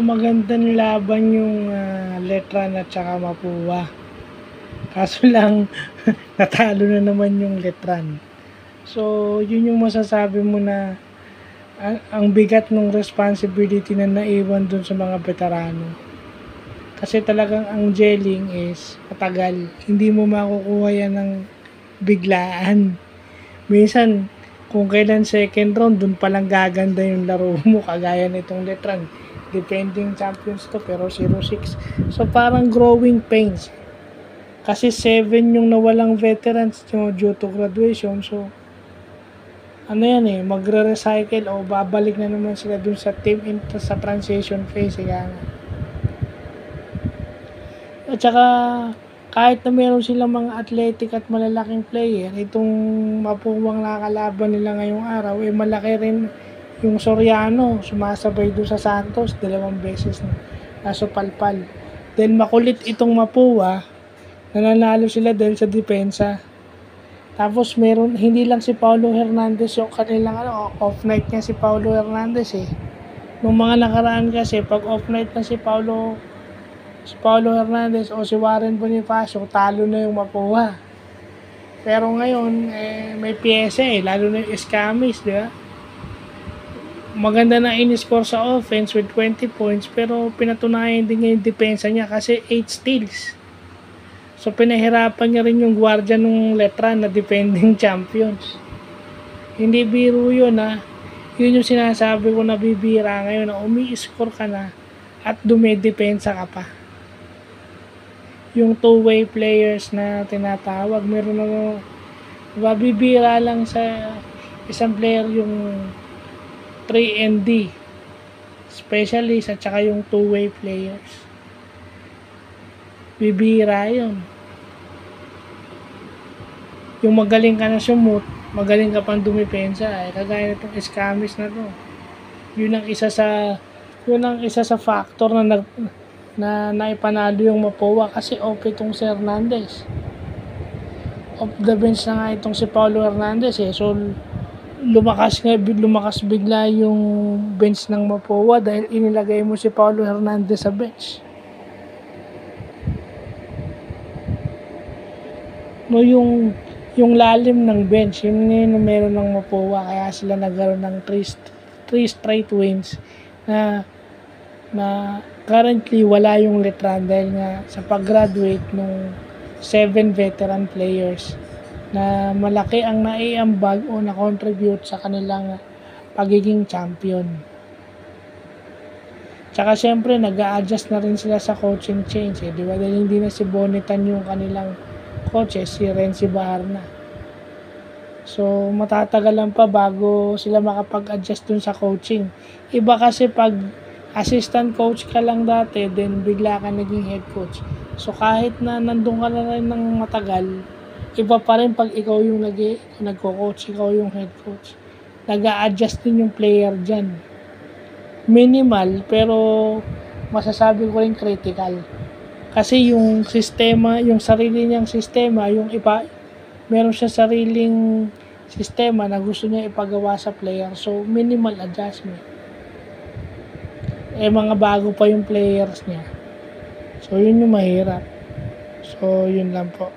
magandang laban yung Letran at saka Mapua. Kaso lang, natalo na naman yung Letran. So, yun yung masasabi mo na ang bigat ng responsibility na naiwan dun sa mga veterano. Kasi talagang ang gelling is matagal. Hindi mo makukuha yan ng biglaan. Minsan, kung kailan second round, dun palang gaganda yung laro mo, kagaya nitong Letran. Defending champions to, pero 0-6. So, parang growing pains. Kasi 7 yung nawalang veterans due to graduation. So, ano yan magre-recycle o babalik na naman sila dun sa team sa transition phase. At saka, kahit na meron silang mga athletic at malalaking player, itong mapuwang nakakalaban nila ngayong araw, malaki rin yung Soriano, sumasabay doon sa Santos, 2 beses na nasupalpal. Then makulit itong Mapua, nananalo sila dahil sa depensa. Tapos meron, hindi lang si Paulo Hernandez yung kanilang off night niya si Paulo Hernandez Nung mga nakaraan kasi, pag off night na si Paulo Hernandez o si Warren Bonifacio, talo na yung Mapua. Pero ngayon, may pyesa lalo na yung Escamis, di ba? Maganda na in-score sa offense with 20 points, pero pinatunayan din niya yung depensa niya kasi 8 steals. So, pinahirapan niya rin yung guardia ng Letran na defending champions. Hindi biro yun Yun yung sinasabi ko na bibira ngayon na umi-score ka na at dumedepensa ka pa. Yung two-way players na tinatawag, meron na bibira lang sa isang player yung 3 and D specialist at saka yung two-way players. Bibira yun. Yung magaling ka na sumut, magaling ka pang dumipensa kagaya nitong Escamis na to. Yun ang isa sa factor na naipanalo yung Mapua kasi off itong si Hernandez. Off the bench na nga itong si Paulo Hernandez So, lumakas bigla yung bench ng Mapua dahil inilagay mo si Paulo Hernandez sa bench. Yung lalim ng bench, yun na meron ng Mapua, kaya sila nagkaroon ng 3 straight wins na currently wala yung Letran dahil nga sa pag-graduate ng 7 veteran players na malaki ang naiambag o na-contribute sa kanilang pagiging champion. Tsaka syempre nag-a-adjust na rin sila sa coaching change di ba? Dahil hindi na si Bonitan yung kanilang coaches, si Renzi Baharna. So matatagalan pa bago sila makapag-adjust dun sa coaching. Iba kasi pag assistant coach ka lang dati, then bigla ka naging head coach. So kahit na nandun ka na rin ng matagal, iba pa rin pag ikaw yung nagko-coach, ikaw yung head coach. Nag-a-adjust din yung player dyan. Minimal, pero masasabi ko rin critical. Kasi yung sistema, yung sarili niyang sistema, meron siya sariling sistema na gusto niya ipagawa sa player. So minimal adjustment. Mga bago pa yung players niya. So, yun yung mahirap. So, yun lang po.